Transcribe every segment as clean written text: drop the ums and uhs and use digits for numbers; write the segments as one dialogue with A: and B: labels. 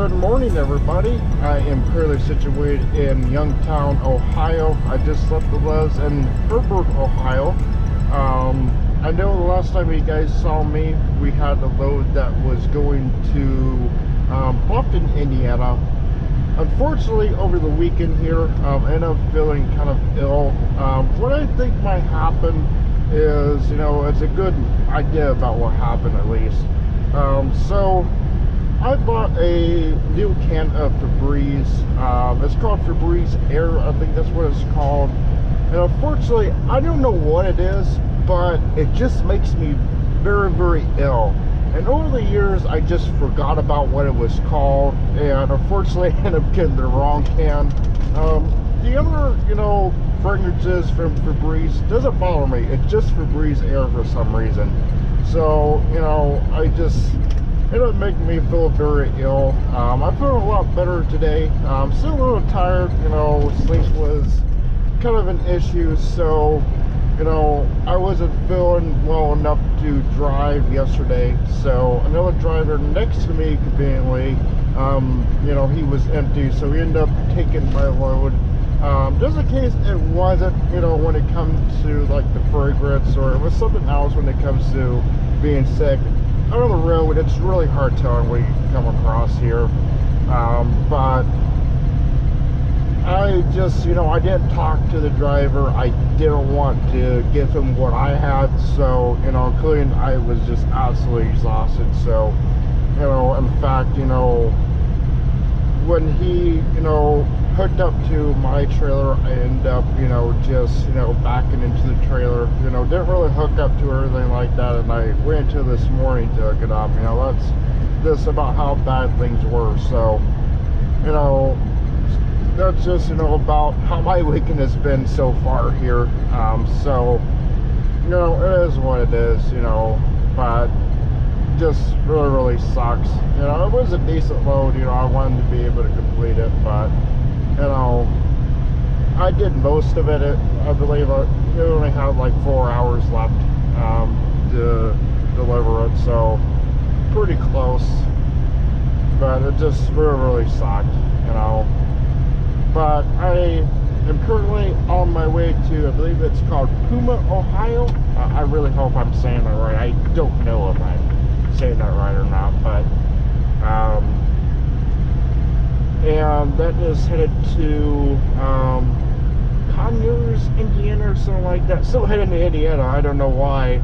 A: Good morning, everybody. I am currently situated in Youngtown, Ohio. I just left the Loves in Herbert, Ohio. I know the last time you guys saw me, we had a load that was going to Bluffton, Indiana. Unfortunately, over the weekend here, I ended up feeling kind of ill. What I think might happen is, it's a good idea about what happened at least. So I bought a new can of Febreze. It's called Febreze Air, I think that's what it's called. And unfortunately, I don't know what it is, but it just makes me very, very ill. And over the years, I just forgot about what it was called, and unfortunately, I ended up getting the wrong can. The other, fragrances from Febreze doesn't bother me. It's just Febreze Air for some reason. So, I just ended up making me feel very ill. I feel a lot better today. I'm still a little tired. Sleep was kind of an issue, so I wasn't feeling well enough to drive yesterday. So another driver next to me, conveniently, he was empty, so he ended up taking my load. Just in case it wasn't, when it comes to like the fragrance, or it was something else when it comes to being sick. Out on the road, it's really hard telling what you come across here. But I just, I didn't talk to the driver. I didn't want to give him what I had. So, including I was just absolutely exhausted. So, in fact, when he, hooked up to my trailer, I ended up, just, backing into the trailer. Didn't really hook up to or anything like that. And I waited until this morning to hook it up. That's just about how bad things were. So, that's just about how my weekend has been so far here. So it is what it is, but just really sucks. It was a decent load. I wanted to be able to complete it, but I did most of it. I believe I only had like 4 hours left to deliver it, so pretty close, but it just really sucked. But I am currently on my way to, I believe it's called Puma, Ohio. I really hope I'm saying that right. I don't know if I'm saying that right or not, but and that is headed to Conyers, Indiana, or something like that. Still heading to Indiana. I don't know why.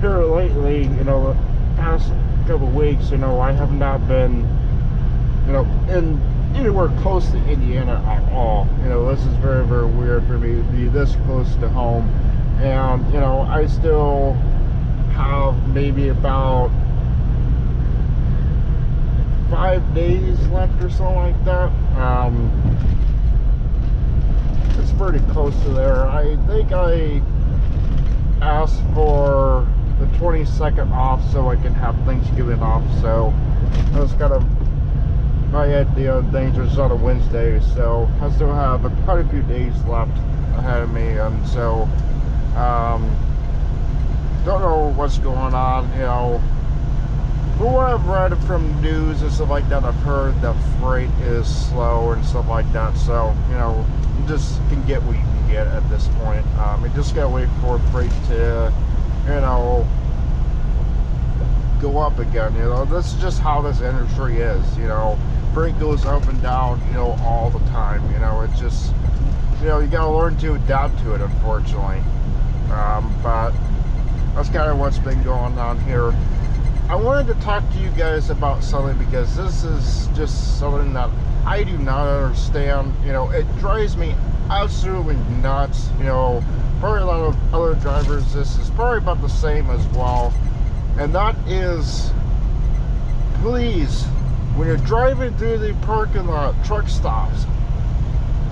A: Here lately, the past couple of weeks, I have not been in anywhere close to Indiana at all. This is very, very weird for me to be this close to home. And, I still have maybe about 5 days left or something like that. It's pretty close to there. I think I asked for the 22nd off so I can have Thanksgiving off. So I was kind of my idea of things was on a Wednesday, so I still have quite a few days left ahead of me, and so don't know what's going on. From what I've read from news and stuff like that, I've heard the freight is slow and stuff like that. So you just can get what you can get at this point. You just gotta wait for freight to go up again. This is just how this industry is. Freight goes up and down, all the time. It's just, you gotta learn to adapt to it, unfortunately. But that's kind of what's been going on here. I wanted to talk to you guys about something because this is just something that I do not understand. It drives me absolutely nuts. Probably a lot of other drivers, this is probably about the same as well. And that is, please, when you're driving through the parking lot, truck stops,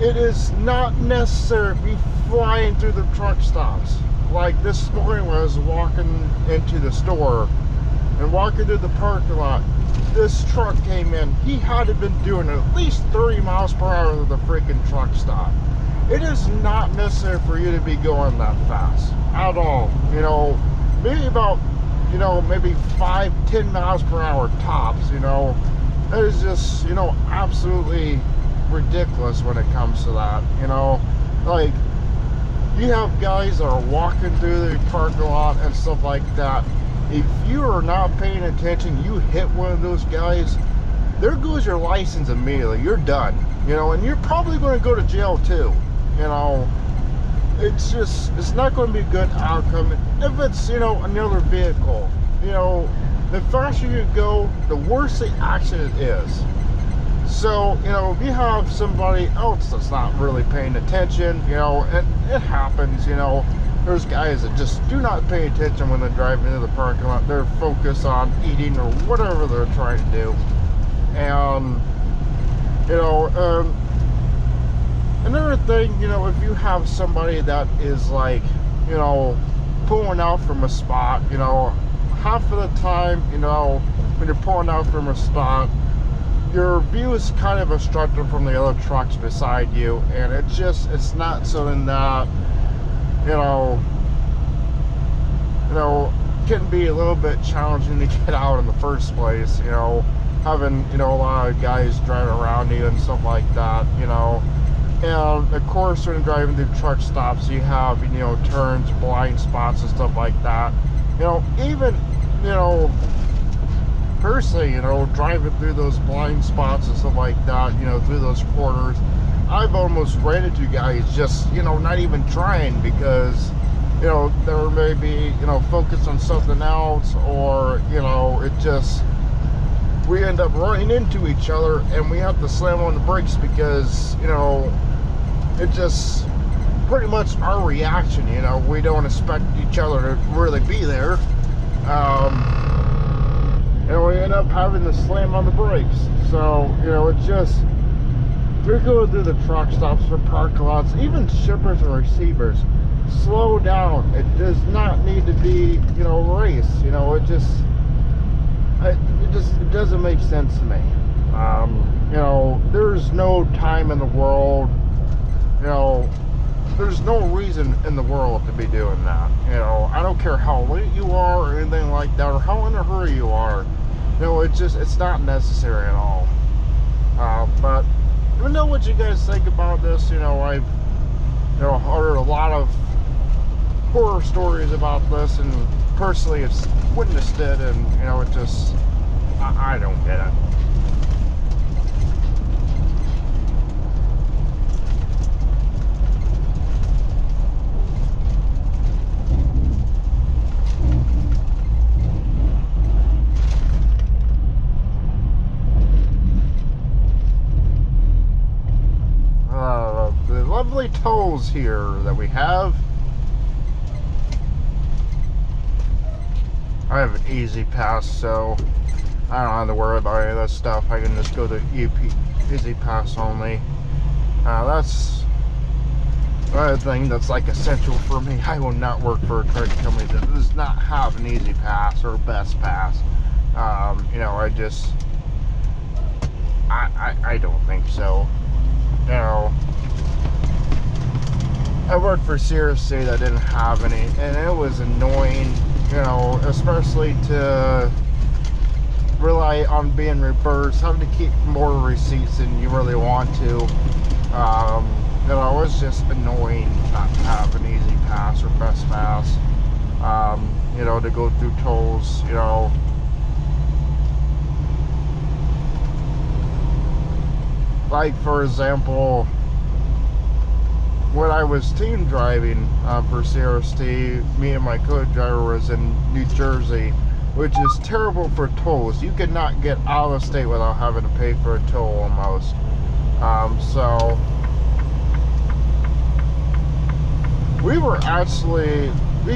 A: it is not necessary to be flying through the truck stops. Like this morning when I was walking into the store and walking through the parking lot, this truck came in. He had to have been doing at least 30 miles per hour to the freaking truck stop. It is not necessary for you to be going that fast at all. Maybe about you know, maybe 5-10 miles per hour tops. You know, that is just, you know, absolutely ridiculous when it comes to that. You know, like, you have guys that are walking through the parking lot and stuff like that. If you are not paying attention, you hit one of those guys, there goes your license immediately. You're done. You know, and you're probably going to go to jail too. You know, it's just, it's not going to be a good outcome. If it's, you know, another vehicle, you know, the faster you go, the worse the accident is. So, you know, if you have somebody else that's not really paying attention, you know, it happens, you know. There's guys that just do not pay attention when they're driving into the parking lot. They're focused on eating or whatever they're trying to do. And, you know, another thing, you know, if you have somebody that is like, you know, pulling out from a spot, you know, half of the time, you know, when you're pulling out from a spot, your view is kind of obstructed from the other trucks beside you, and it's not something that, you know, can be a little bit challenging to get out in the first place, you know, having, you know, a lot of guys driving around you and stuff like that, you know. And of course, when you're driving through truck stops, you have, you know, turns, blind spots and stuff like that. You know, even, you know, personally, you know, driving through those blind spots and stuff like that, you know, through those corners, I've almost ran into guys just, you know, not even trying because, you know, there may be, you know, focused on something else, or, you know, it just, we end up running into each other and we have to slam on the brakes because, you know, it just pretty much our reaction, you know, we don't expect each other to really be there. And we end up having to slam on the brakes. So, you know, it's just, we're going through the truck stops or parking lots, even shippers and receivers, slow down. It does not need to be, you know, race. You know, it doesn't make sense to me. You know, there's no time in the world, you know, there's no reason in the world to be doing that. You know, I don't care how late you are or anything like that, or how in a hurry you are. You know, it's not necessary at all. But let me know what you guys think about this. You know, I've, you know, heard a lot of horror stories about this, and personally have witnessed it, and, you know, it just, I don't get it. The lovely tolls here that we have. I have an easy pass, so I don't have to worry about any of that stuff. I can just go to easy pass only. That's another thing that's like essential for me. I will not work for a credit company that does not have an easy pass or best pass. You know, I don't think so. You know, I worked for CRC that didn't have any, and it was annoying, you know, especially to rely on being reimbursed, having to keep more receipts than you really want to. You know, it was just annoying not to have an easy pass or best pass, you know, to go through tolls, you know. Like, for example, when I was team driving for CRST, me and my co-driver was in New Jersey, which is terrible for tolls. You cannot get out of the state without having to pay for a toll almost. So we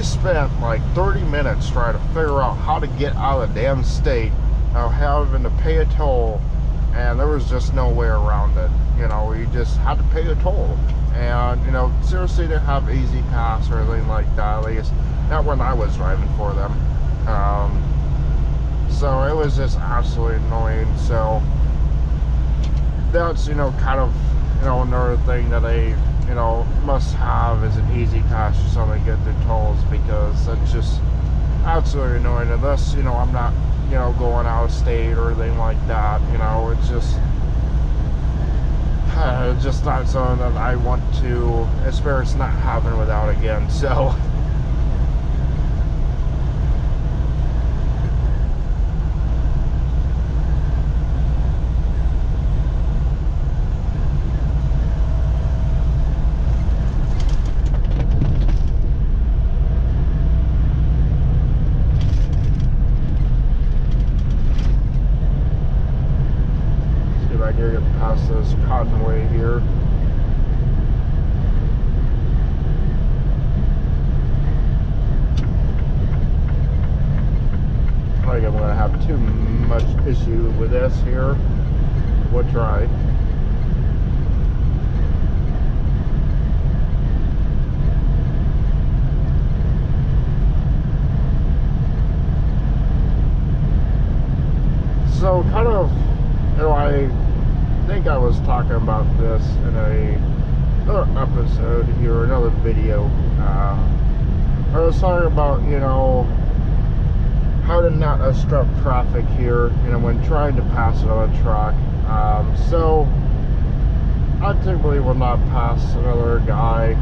A: spent like 30 minutes trying to figure out how to get out of the damn state, having to pay a toll, and there was just no way around it. You know, you just had to pay a toll. And, you know, seriously, didn't have easy pass or anything like that, at least not when I was driving for them. So it was just absolutely annoying. So that's, you know, kind of, you know, another thing that I, you know, must have is an easy pass or something to get through tolls, because that's just, absolutely annoying. Unless, you know, I'm not, you know, going out of state or anything like that. You know, it's just not something that I want to experience not having without again. So. I gotta get past this Cottonway here. I don't think I'm gonna have too much issue with this here. We'll try. So kind of, you know, I think I was talking about this in another episode here, another video. I was talking about, you know, how to not obstruct traffic here, you know, when trying to pass another truck. So I typically will not pass another guy.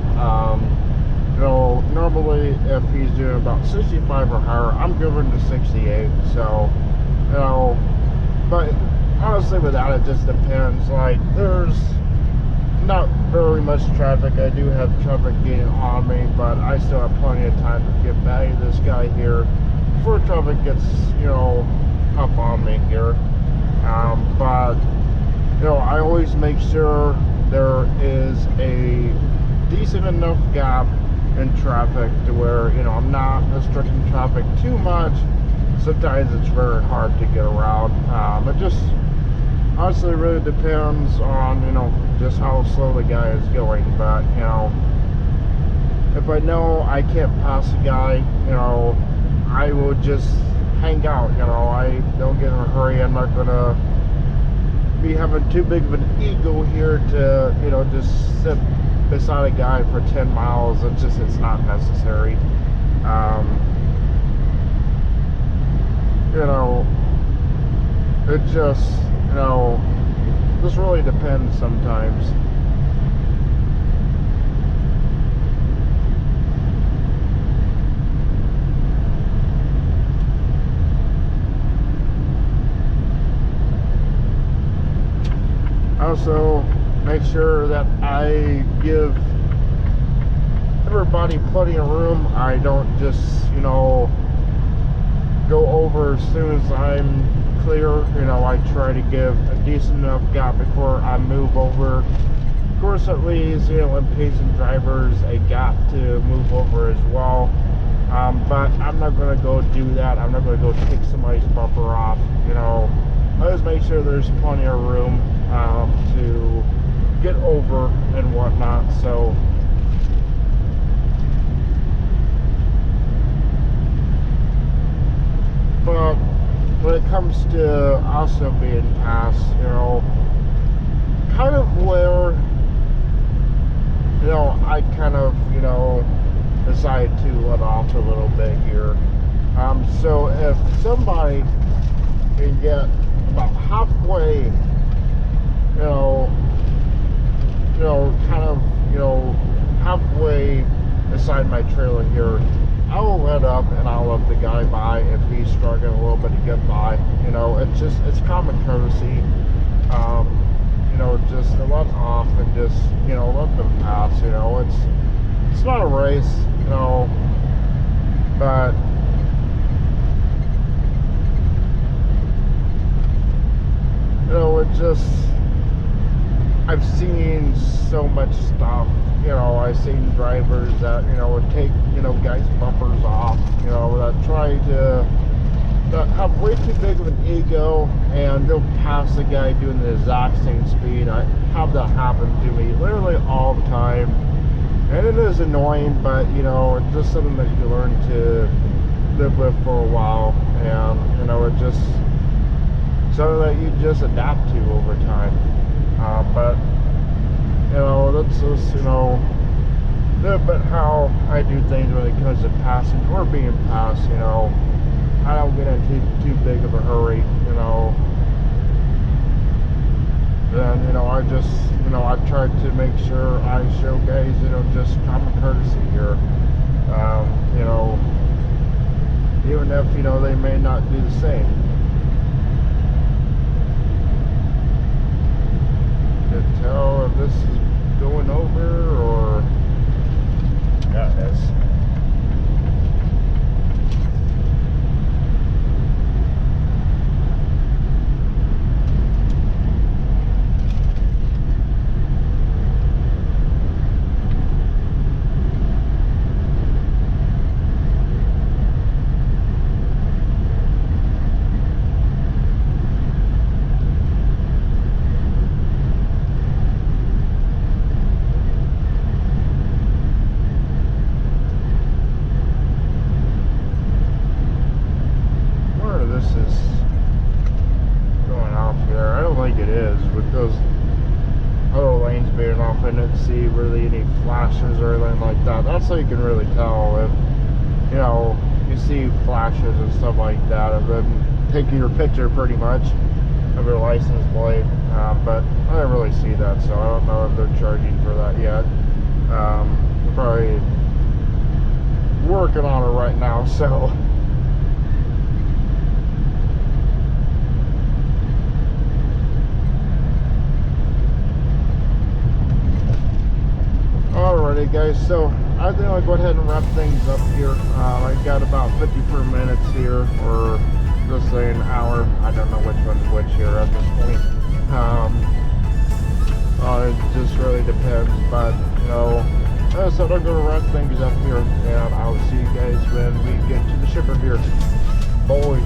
A: You know, normally if he's doing about 65 or higher, I'm given to 68. So, you know, but honestly with that, it just depends. Like, there's not very much traffic. I do have traffic getting on me, but I still have plenty of time to get back to this guy here before traffic gets, you know, up on me here. But, you know, I always make sure there is a decent enough gap in traffic to where, you know, I'm not restricting traffic too much. Sometimes it's very hard to get around. It just honestly really depends on, you know, just how slow the guy is going. But, you know, if I know I can't pass a guy, you know, I will just hang out. You know, I don't get in a hurry. I'm not gonna be having too big of an ego here to, you know, just sit beside a guy for 10 miles. It's not necessary. You know, it just, you know, this really depends sometimes. Also, make sure that I give everybody plenty of room. I don't just, you know, go over as soon as I'm clear. You know, I try to give a decent enough gap before I move over. Of course, at least, you know, impatient drivers a gap to move over as well. But I'm not going to go do that. I'm not going to go kick somebody's bumper off. You know, I just make sure there's plenty of room to get over and whatnot. So, but when it comes to also being passed, you know, kind of where, you know, I kind of, you know, decide to let off a little bit here. So if somebody can get about halfway, kind of, halfway beside my trailer here, I will let up and I'll let the guy by if he's struggling a little bit to get by. You know, it's common courtesy. You know, just to let off and just, you know, let them pass. You know, it's not a race, you know, but you know, it just, I've seen so much stuff. You know, I've seen drivers that, you know, would take, you know, guys' bumpers off, you know, that try to have way too big of an ego, and they'll pass the guy doing the exact same speed. I have that happen to me literally all the time, and it is annoying, but, you know, it's just something that you learn to live with for a while, and, you know, it just something that you just adapt to over time. But, you know, that's just, you know, Yeah, but how I do things when it comes to passing or being passed, you know, I don't get into too big of a hurry, you know. Then, you know, I just, you know, I try to make sure I show guys, you know, just common courtesy here. You know, even if, you know, they may not do the same. To tell if this is going over or... Yeah, it is. It is with those other lanes being off. I didn't see really any flashes or anything like that. That's how you can really tell if, you know, you see flashes and stuff like that of them taking your picture pretty much of your license plate, but I didn't really see that, so I don't know if they're charging for that yet. They're probably working on it right now, so alrighty guys, so I think I'll go ahead and wrap things up here. I got about 54 minutes here, or just say an hour. I don't know which one's which here at this point. It just really depends, but you know, so I'm going to wrap things up here, and I'll see you guys when we get to the shipper here. Bye.